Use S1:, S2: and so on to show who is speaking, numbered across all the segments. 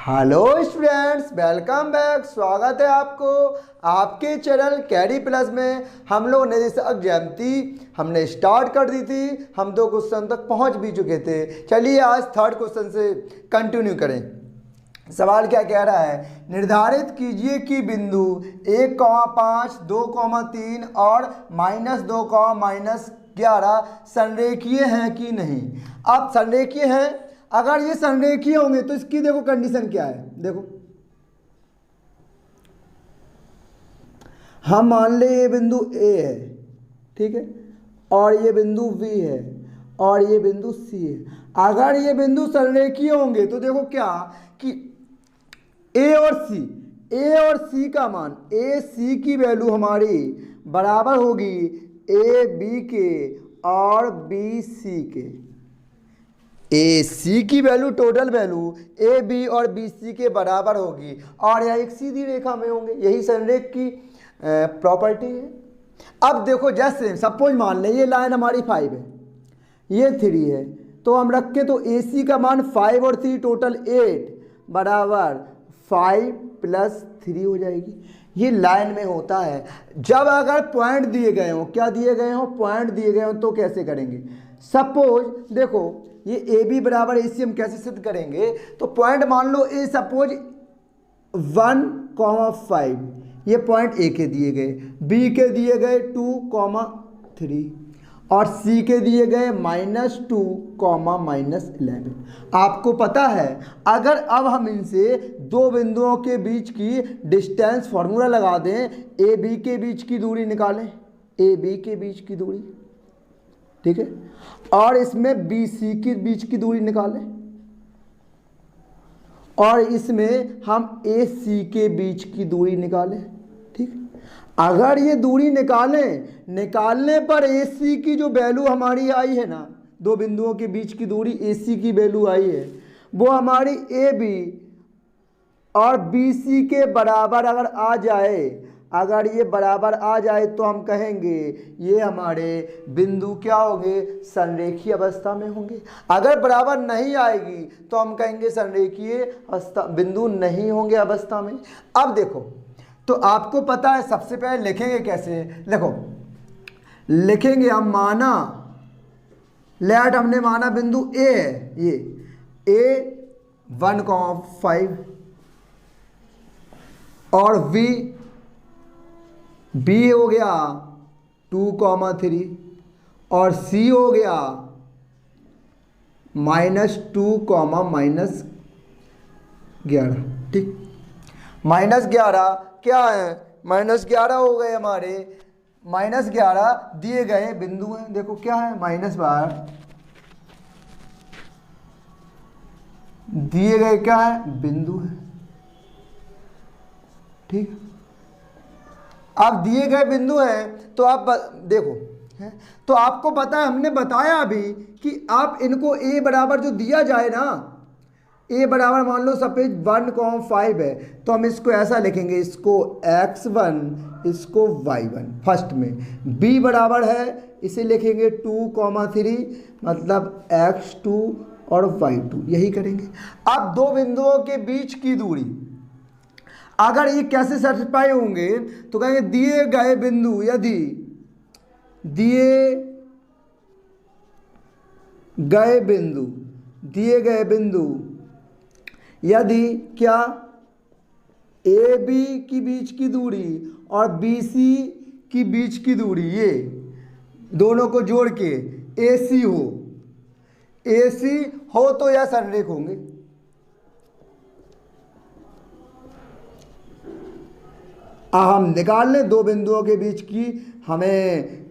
S1: Hello students, welcome back. स्वागत है आपको आपके चैनल कैरी प्लस में। हम लोग ने जैसे ज्यामिति हमने स्टार्ट कर दी थी, हम 2 क्वेश्चन तक पहुंच भी चुके थे। चलिए आज 3rd क्वेश्चन से कंटिन्यू करें। सवाल क्या कह रहा है, निर्धारित कीजिए कि बिंदु 1,5, 2,3 और -2,-11 संरेखीय हैं कि नहीं। अब संरेखीय हैं, अगर ये संरेखीय होंगे तो इसकी देखो कंडीशन क्या है। देखो हम मान ले ये बिंदु ए है, ठीक है, और ये बिंदु बी है और ये बिंदु सी है। अगर ये बिंदु संरेखीय होंगे तो देखो क्या कि ए और सी का मान, ए सी की वैल्यू हमारी बराबर होगी ए बी के और बी सी के। ए सी की value, total value A B और बी सी के बराबर होगी और यह एक सीधी रेखा में होंगे। यही संरेख की प्रॉपर्टी है। अब देखो जैसे सपोज मान लें ये लाइन हमारी 5 है, ये 3 है, तो हम रख के तो ए सी का मान 5 और 3 टोटल 8 बराबर 5 + 3 हो जाएगी। ये लाइन में होता है। जब अगर पॉइंट दिए गए हों, क्या दिए गए हों, पॉइंट दिए गए हों, तो कैसे करेंगे। सपोज देखो ये ए बी बराबर ए सी हम कैसे सिद्ध करेंगे, तो पॉइंट मान लो ए सपोज 1,5, ये पॉइंट ए के दिए गए, बी के दिए गए 2,3 और सी के दिए गए -2,-11। आपको पता है अगर अब हम इनसे 2 बिंदुओं के बीच की डिस्टेंस फार्मूला लगा दें, ए बी के बीच की दूरी निकालें, ए बी के बीच की दूरी, ठीक है, और इसमें बी सी के बीच की दूरी निकालें और इसमें हम ए सी के बीच की दूरी निकालें, ठीक। अगर ये दूरी निकालने पर ए सी की जो वैल्यू हमारी आई है ना, 2 बिंदुओं के बीच की दूरी ए सी की वैल्यू आई है, वो हमारी ए बी और बी सी के बराबर अगर आ जाए, अगर ये बराबर आ जाए तो हम कहेंगे ये हमारे बिंदु क्या होंगे, संरेखीय अवस्था में होंगे। अगर बराबर नहीं आएगी तो हम कहेंगे संरेखीय बिंदु नहीं होंगे अवस्था में। अब देखो तो आपको पता है सबसे पहले लिखेंगे कैसे, देखो लिखेंगे हम माना, लेट हमने माना बिंदु ए है, ये ए 1,5 और बी हो गया 2,3 और सी हो गया -2,-11, ठीक। -11 क्या है, -11 हो गए हमारे, -11 दिए गए बिंदु हैं। देखो क्या है, -12 दिए गए क्या है, बिंदु है, ठीक। अब दिए गए बिंदु हैं तो आप देखो है, तो आपको पता है हमने बताया अभी कि आप इनको ए बराबर जो दिया जाए ना, ए बराबर मान लो सपोज 1,5 है, तो हम इसको ऐसा लिखेंगे, इसको x1 इसको y1 फर्स्ट में, b बराबर है इसे लिखेंगे 2,3 मतलब x2 और y2, यही करेंगे। अब 2 बिंदुओं के बीच की दूरी अगर ये कैसे सेटिस्फाई होंगे तो कहेंगे दिए गए बिंदु, यदि दिए गए बिंदु यदि क्या ए बी की बीच की दूरी और बी सी की बीच की दूरी, ये दोनों को जोड़ के ए सी हो तो यह संरेख होंगे। हम निकाल लें 2 बिंदुओं के बीच की, हमें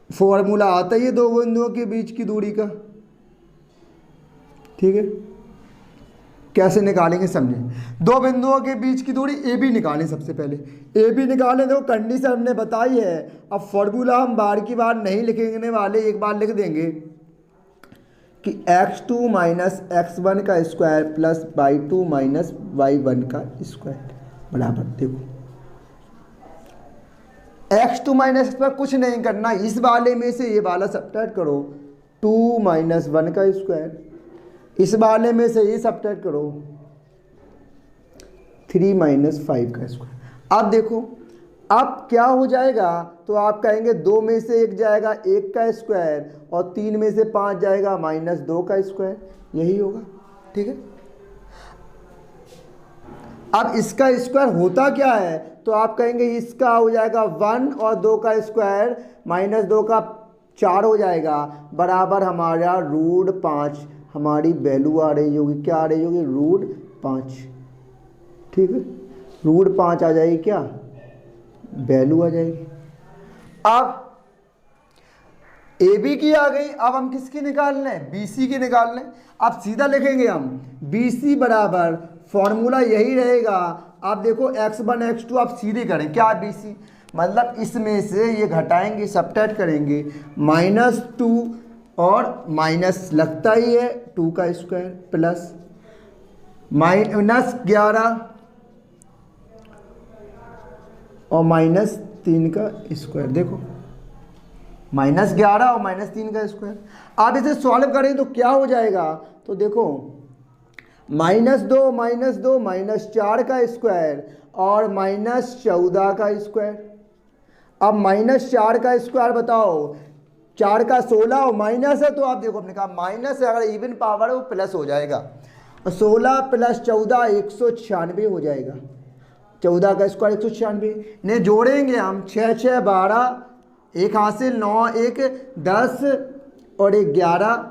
S1: फॉर्मूला आता ही है 2 बिंदुओं के बीच की दूरी का, ठीक है। कैसे निकालेंगे समझें। 2 बिंदुओं के बीच की दूरी ए बी निकालें, सबसे पहले ए बी निकालें। देखो कंडीशन हमने बताई है, अब फॉर्मूला हम बार की बार नहीं लिखने वाले, एक बार लिख देंगे कि x2 - x1 का स्क्वायर प्लस y2 - y1 का स्क्वायर बराबर, देखो x2 - x1 कुछ नहीं करना, इस वाले में से ये वाला सब्ट्रैक्ट करो, 2 - 1 का स्क्वायर, इस वाले में से ये सब्ट्रैक्ट करो 3 - 5 का स्क्वायर। अब देखो अब क्या हो जाएगा, तो आप कहेंगे 2 में से 1 जाएगा 1 का स्क्वायर और 3 में से 5 जाएगा -2 का स्क्वायर, यही होगा। ठीक है, अब इसका स्क्वायर होता क्या है, तो आप कहेंगे इसका हो जाएगा 1 और 2 का स्क्वायर -2 का 4 हो जाएगा, बराबर हमारा √5 हमारी वैल्यू आ रही होगी। क्या आ रही होगी? √5। ठीक है, √5 आ जाएगी, क्या वैल्यू आ जाएगी। अब ए बी की आ गई, अब हम किसकी निकाल लें? बी सी की निकाल लें। अब सीधा लिखेंगे हम बी सी बराबर, फॉर्मूला यही रहेगा। आप देखो x1 x2 आप सीधे करें, क्या बी सी मतलब इसमें से ये घटाएंगे, सब्ट्रैक्ट करेंगे, -2 और माइनस लगता ही है 2 का स्क्वायर प्लस -11 और -3 का स्क्वायर। देखो -11 और -3 का स्क्वायर। आप इसे सॉल्व करें तो क्या हो जाएगा, तो देखो -2 -4 का स्क्वायर और -14 का स्क्वायर। अब -4 का स्क्वायर बताओ, 4 का 16 और माइनस है, तो आप देखो अपने कहा माइनस है, अगर इवन पावर है वो प्लस हो जाएगा, और 16 + 14 196 हो जाएगा। 14 का स्क्वायर 196, इन्हें जोड़ेंगे हम, 6 6 12, एक हासिल 9 1 10 और 1 11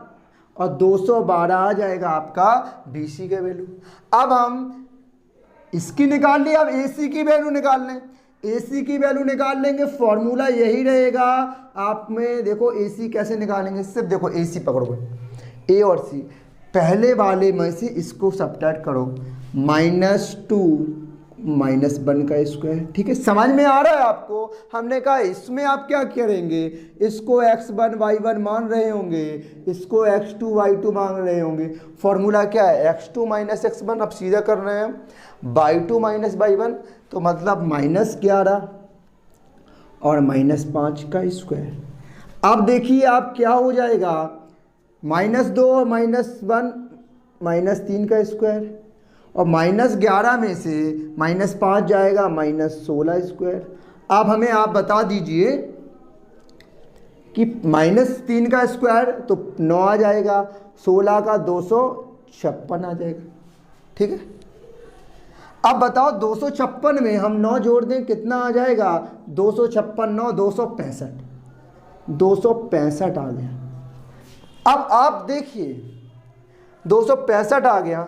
S1: और 212 आ जाएगा आपका बी सी का वैल्यू। अब हम इसकी निकाल ली, अब ए सी की वैल्यू निकाल लें। ए सी की वैल्यू निकाल लेंगे, फॉर्मूला यही रहेगा। आप में देखो ए सी कैसे निकालेंगे, सिर्फ देखो ए सी पकड़ोगे, ए और सी, पहले वाले में से इसको सब्ट्रैक्ट करो, -2 -1 का स्क्वायर। ठीक है, समझ में आ रहा है आपको? हमने कहा इसमें आप क्या करेंगे, इसको x1 y1 मान रहे होंगे, इसको x2 y2 मान रहे होंगे। फॉर्मूला क्या है, x2 - x1, अब सीधा कर रहे हैं y2 - y1, तो मतलब -11 और -5 का स्क्वायर। अब देखिए आप क्या हो जाएगा, -2 और -1 -3 का स्क्वायर, और -11 में से -5 जाएगा -16 स्क्वायर। अब हमें आप बता दीजिए कि -3 का स्क्वायर तो 9 आ जाएगा, 16 का 256 आ जाएगा। ठीक है, अब बताओ 256 में हम 9 जोड़ दें कितना आ जाएगा, 256 9 265, 265 आ गया। अब आप देखिए 265 आ गया।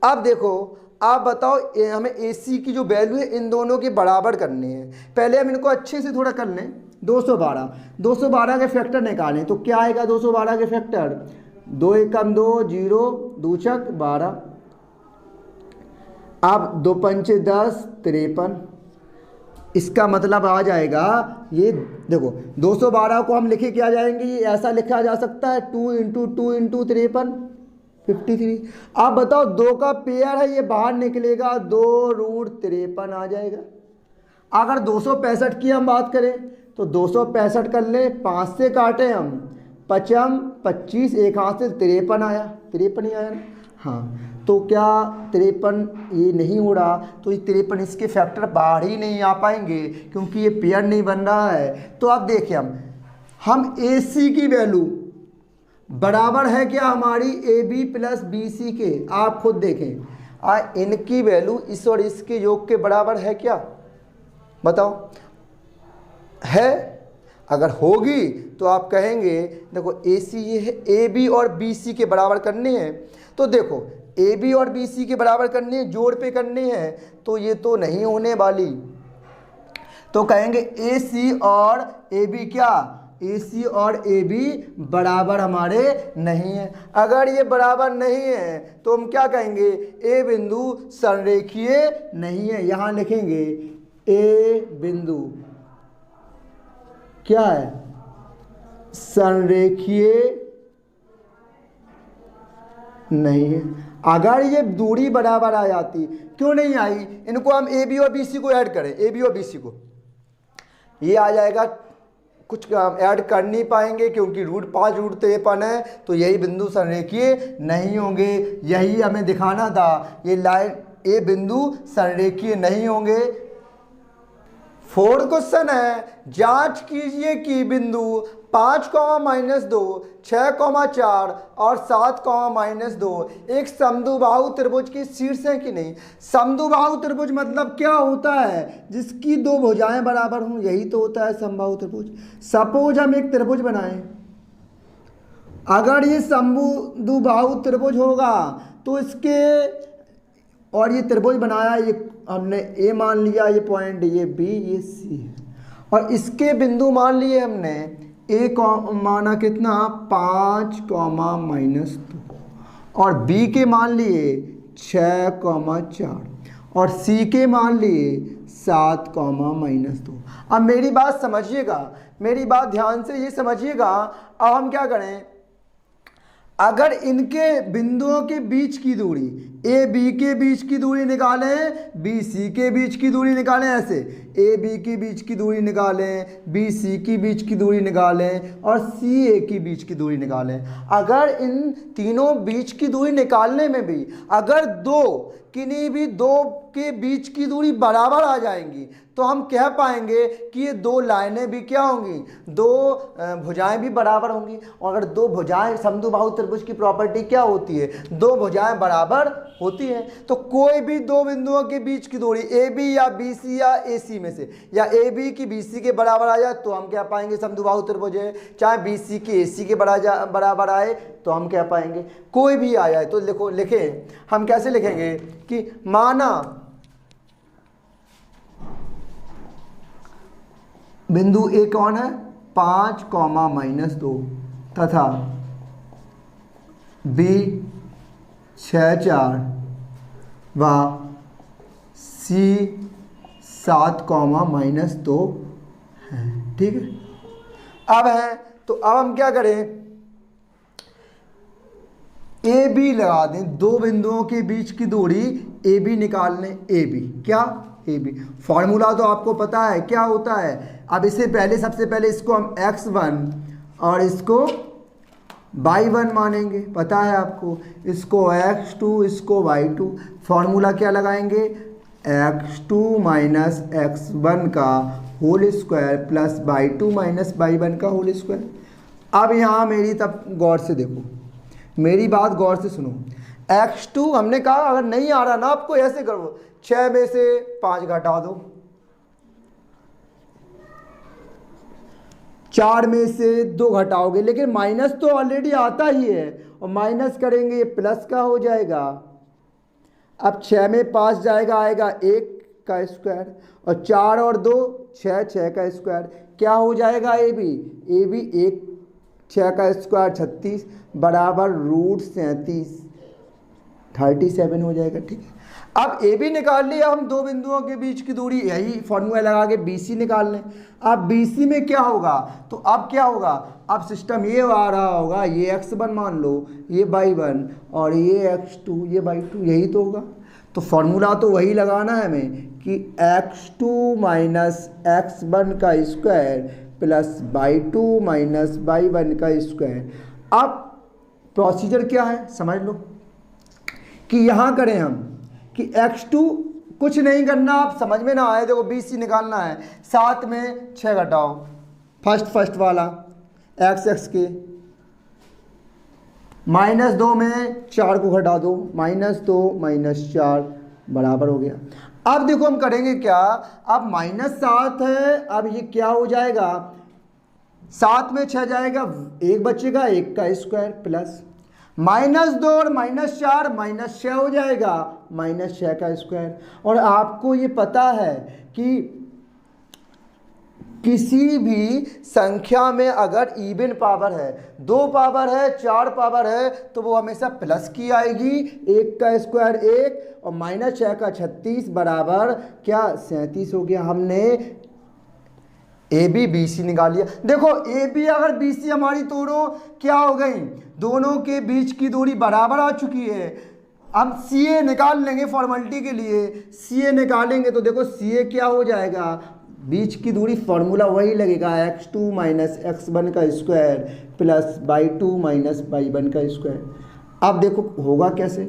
S1: अब देखो आप बताओ हमें ए सी की जो वैल्यू है इन दोनों के बराबर करनी है। पहले हम इनको अच्छे से थोड़ा कर लें। 212 के फैक्टर निकालें तो क्या आएगा, 212 के फैक्टर 2 एकम 2 0 2 छक 12, अब 2 पंचे 10 53। इसका मतलब आ जाएगा, ये देखो 212 को हम लिखे क्या जाएंगे, ये ऐसा लिखा जा सकता है 2 × 2 × 53 53। आप बताओ 2 का पेयर है, ये बाहर निकलेगा 2 √53 आ जाएगा। अगर 265 की हम बात करें तो 265 कर ले, 5 से काटे हम 55 25, एक हाथ से 53 आया, 53 ही आया ना। हाँ तो क्या 53 ये नहीं हो रहा, तो ये 53 इसके फैक्टर बाहर ही नहीं आ पाएंगे क्योंकि ये पेयर नहीं बन रहा है। तो अब देखिए हम ए सी की वैल्यू बराबर है क्या हमारी A B plus B C के, आप खुद देखें इनकी वैल्यू इस और इसके योग के बराबर है क्या, बताओ है। अगर होगी तो आप कहेंगे देखो ए सी ये है, ए बी और बी सी के बराबर करने हैं, तो देखो ए बी और बी सी के बराबर करने हैं, जोड़ पे करने हैं, तो ये तो नहीं होने वाली। तो कहेंगे ए सी और ए बी क्या, ए सी और ए बी बराबर हमारे नहीं है। अगर ये बराबर नहीं है तो हम क्या कहेंगे, ए बिंदु संरेखीय नहीं है। यहाँ लिखेंगे ए बिंदु क्या है, संरेखीय नहीं है। अगर ये दूरी बराबर आ जाती, क्यों नहीं आई, इनको हम ए बी और बी सी को ऐड करें, ए बी और बी सी को, ये आ जाएगा, कुछ ऐड कर नहीं पाएंगे क्योंकि √5 √53 है, तो यही बिंदु संरेखीय नहीं होंगे। यही हमें दिखाना था, ये लाइन ये बिंदु संरेखीय नहीं होंगे। फोर्थ क्वेश्चन है, जांच कीजिए कि बिंदु 5, -2, 6, 4 और 7, -2 एक समद्विबाहु त्रिभुज की शीर्ष है कि नहीं। समद्विबाहु त्रिभुज मतलब क्या होता है, जिसकी दो भुजाएं बराबर हों, यही तो होता है समबाहु त्रिभुज। सपोज हम एक त्रिभुज बनाएं, अगर ये समद्विबाहु त्रिभुज होगा तो इसके, और ये त्रिभुज बनाया, ये हमने ए मान लिया, ये पॉइंट, ये बी, ये सी है, और इसके बिंदु मान लिए हमने ए माना कितना 5, -2 और बी के मान लिए 6, 4 और सी के मान लिए 7, -2। अब मेरी बात समझिएगा, मेरी बात ध्यान से ये समझिएगा। अब हम क्या करें, अगर इनके बिंदुओं के बीच की दूरी, ए बी के बीच की दूरी निकालें, बी सी के बीच की दूरी निकालें, ऐसे ए बी के बीच की दूरी निकालें, बी सी की बीच की दूरी निकालें और सी ए की बीच की दूरी निकालें। अगर इन तीनों बीच की दूरी निकालने में भी अगर किन्हीं भी दो के बीच की दूरी बराबर आ जाएंगी तो हम कह पाएंगे कि ये दो लाइनें भी क्या होंगी, दो भुजाएं भी बराबर होंगी। और अगर दो भुजाएं, समद्विबाहु त्रिभुज की प्रॉपर्टी क्या होती है, दो भुजाएं बराबर होती हैं। तो कोई भी दो बिंदुओं के बीच की दूरी ए बी या बी सी या ए सी में से, या ए बी की बी सी के बराबर आ जाए तो हम क्या पाएंगे समद्विबाहु त्रिभुज है, चाहे बी सी की ए सी के बराबर आए तो हम क्या पाएंगे, कोई भी आ जाए तो लिखें, हम कैसे लिखेंगे कि माना बिंदु ए कौन है 5, -2 तथा बी 6, 4 व सी 7, -2 है। ठीक है, अब है तो अब हम क्या करें, ए बी लगा दें, दो बिंदुओं के बीच की दूरी ए बी निकाल लें। ए बी क्या, ए बी फॉर्मूला तो आपको पता है क्या होता है। अब इससे पहले, सबसे पहले इसको हम x1 और इसको y1 मानेंगे, पता है आपको, इसको x2, इसको y2। फॉर्मूला क्या लगाएंगे, x2 - x1 का whole square plus y2 - y1 का होल स्क्वायर। अब यहाँ मेरी तब गौर से देखो, मेरी बात गौर से सुनो। x2 हमने कहा अगर नहीं आ रहा ना आपको, ऐसे करो, 6 में से 5 घटा दो, 4 में से 2 घटाओगे, लेकिन माइनस तो ऑलरेडी आता ही है, और माइनस करेंगे ये प्लस का हो जाएगा। अब 6 में 5 जाएगा, आएगा 1 का स्क्वायर, और 4 और 2 6, 6 का स्क्वायर, क्या हो जाएगा ए बी 1, 6 का स्क्वायर 36 बराबर √37, 37 हो जाएगा। ठीक है, अब ए बी निकाल लिया हम, दो बिंदुओं के बीच की दूरी, यही फॉर्मूला लगा के बी सी निकाल लें। अब बी सी में क्या होगा, तो अब क्या होगा, अब सिस्टम ये आ रहा होगा, ये x1 मान लो, ये y1 और ये x2, ये y2, यही तो होगा। तो फॉर्मूला तो वही लगाना है हमें कि x2 - x1 का स्क्वायर प्लस y2 - y1 का स्क्वायर। अब प्रोसीजर क्या है समझ लो, कि यहाँ करें हम कि x2 कुछ नहीं करना, आप समझ में ना आए, देखो बी सी निकालना है, 7 में 6 घटाओ, फर्स्ट वाला x के, -2 में 4 को घटा दो, -2 - 4 बराबर हो गया। अब देखो हम करेंगे क्या, अब -7 है, अब ये क्या हो जाएगा, 7 में 6 जाएगा, 1 बचेगा, 1 का स्क्वायर प्लस -2 और -4 -6 हो जाएगा, -6 का स्क्वायर। और आपको ये पता है कि किसी भी संख्या में अगर इवन पावर है, 2 पावर है, 4 पावर है, तो वो हमेशा प्लस की आएगी, 1 का स्क्वायर 1 और -6 का 36 बराबर क्या 37 हो गया। हमने ए बी बी सी निकाल लिया। देखो ए बी अगर बी सी हमारी दोनों क्या हो गई, दोनों के बीच की दूरी बराबर आ चुकी है। अब सी ए निकाल लेंगे फॉर्मेलिटी के लिए, सी ए निकालेंगे तो देखो सी ए क्या हो जाएगा, बीच की दूरी फॉर्मूला वही लगेगा, x2 - x1 का स्क्वायर प्लस y2 - y1 का स्क्वायर। अब देखो होगा कैसे,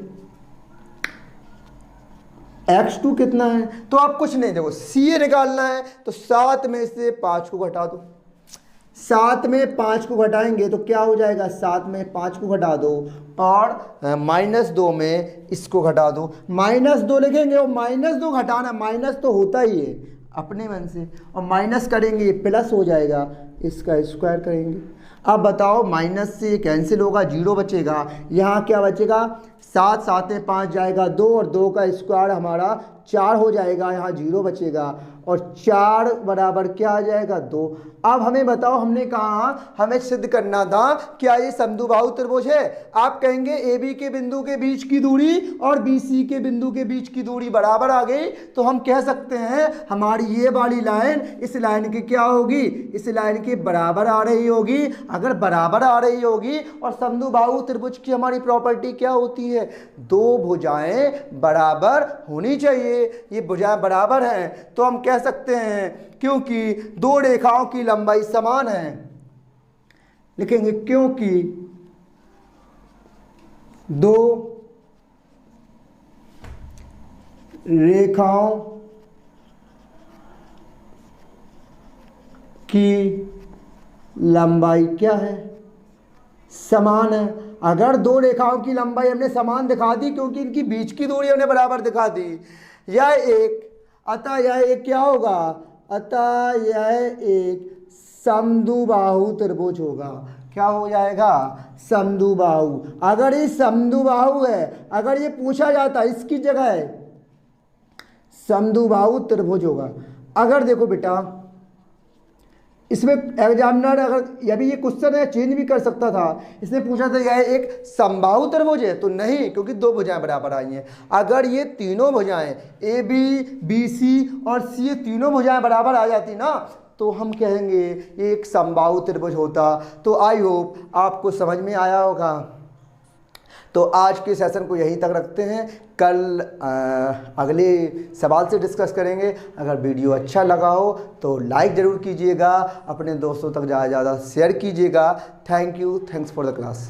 S1: x2 कितना है, तो आप कुछ नहीं, देखो CA निकालना है तो 7 में से 5 को घटा दो, 7 में 5 को घटाएंगे तो क्या हो जाएगा, 7 में 5 को घटा दो और -2 में इसको घटा दो, -2 लिखेंगे और -2 घटाना, माइनस तो होता ही है अपने मन से, और माइनस करेंगे प्लस हो जाएगा, इसका स्क्वायर करेंगे। अब बताओ माइनस से कैंसिल होगा, 0 बचेगा, यहाँ क्या बचेगा, 7 7 में 5 जाएगा 2 और 2 का स्क्वायर हमारा 4 हो जाएगा, यहाँ 0 बचेगा और 4 बराबर क्या आ जाएगा, 2। अब हमें बताओ, हमने कहा हमें सिद्ध करना था क्या ये समद्विबाहु त्रिभुज है। आप कहेंगे AB के बिंदु के बीच की दूरी और BC के बिंदु के बीच की दूरी बराबर आ गई, तो हम कह सकते हैं हमारी ये वाली लाइन इस लाइन की क्या होगी, इस लाइन के बराबर आ रही होगी। अगर बराबर आ रही होगी और समद्विबाहु त्रिभुज की हमारी प्रॉपर्टी क्या होती है, दो भुजाएं बराबर होनी चाहिए, ये भुजाएं बराबर हैं तो हम कह सकते हैं क्योंकि दो रेखाओं की लंबाई समान है, लिखेंगे क्योंकि दो रेखाओं की लंबाई क्या है, समान है। अगर दो रेखाओं की लंबाई हमने समान दिखा दी क्योंकि इनकी बीच की दूरी हमने बराबर दिखा दी, यह एक, अतः यह एक क्या होगा, अतः यह एक समद्विबाहु त्रिभुज होगा। क्या हो जाएगा, समद्विबाहु। अगर ये समद्विबाहु है, अगर ये पूछा जाता इसकी जगह है समद्विबाहु त्रिभुज होगा। अगर देखो बेटा इसमें एग्जामिनर अगर यह भी ये क्वेश्चन है चेंज भी कर सकता था, इसने पूछा था यह एक समबाहु त्रिभुज है, तो नहीं क्योंकि दो भुजाएं बराबर आई हैं। अगर ये तीनों भुजाएं AB BC और C ये तीनों भुजाएं बराबर आ जाती ना तो हम कहेंगे ये एक समबाहु त्रिभुज होता। तो आई होप आपको समझ में आया होगा। तो आज के सेशन को यहीं तक रखते हैं, कल अगले सवाल से डिस्कस करेंगे। अगर वीडियो अच्छा लगा हो तो लाइक ज़रूर कीजिएगा, अपने दोस्तों तक ज़्यादा से ज़्यादा शेयर कीजिएगा। Thank you, thanks for the class.